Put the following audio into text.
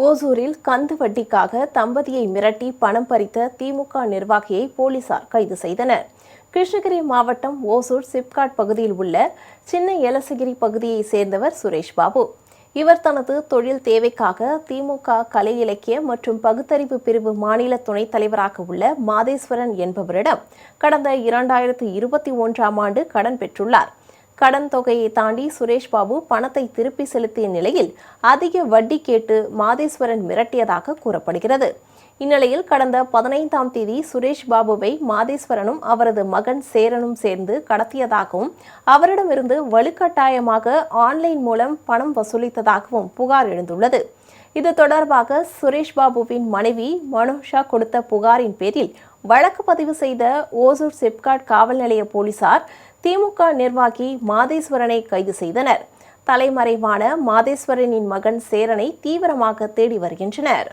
ஓசூரில் கந்து வட்டிக்காக தம்பதியை மிரட்டி பணம் பறித்த திமுக நிர்வாகியை போலீசார் கைது செய்தனர். கிருஷ்ணகிரி மாவட்டம் ஓசூர் சிப்காட் பகுதியில் உள்ள சின்ன ஏலசகிரி பகுதியை சேர்ந்தவர் சுரேஷ் பாபு. இவர் தனது தொழில் தேவைக்காக திமுக கலை இலக்கிய மற்றும் பகுத்தறிவு பிரிவு மாநில துணைத் தலைவராக உள்ள மாதேஸ்வரன் என்பவரிடம் கடந்த 2021ஆம் ஆண்டு கடன் பெற்றுள்ளார். கடன் தொகையை தாண்டி சுரேஷ் பாபு பணத்தை திருப்பி செலுத்திய நிலையில் அதிக வட்டி கேட்டு மாதேஸ்வரன் மிரட்டியதாக கூறப்படுகிறது. இந்நிலையில் கடந்த 15ஆம் தேதி சுரேஷ் பாபுவை மாதேஸ்வரனும் அவரது மகன் சேரனும் சேர்ந்து கடத்தியதாகவும் அவரிடமிருந்து வலுக்கட்டாயமாக ஆன்லைன் மூலம் பணம் வசூலித்ததாகவும் புகார் எழுந்துள்ளது. இது தொடர்பாக சுரேஷ் பாபுவின் மனைவி மனோஷா கொடுத்த புகாரின் பேரில் வழக்கு பதிவு செய்த ஓசூர் சிப்காட் காவல் நிலைய போலீசார் திமுக நிர்வாகி மாதேஸ்வரனை கைது செய்தனர். தலைமறைவான மாதேஸ்வரனின் மகன் சேரனை தீவிரமாக தேடி வருகின்றனர்.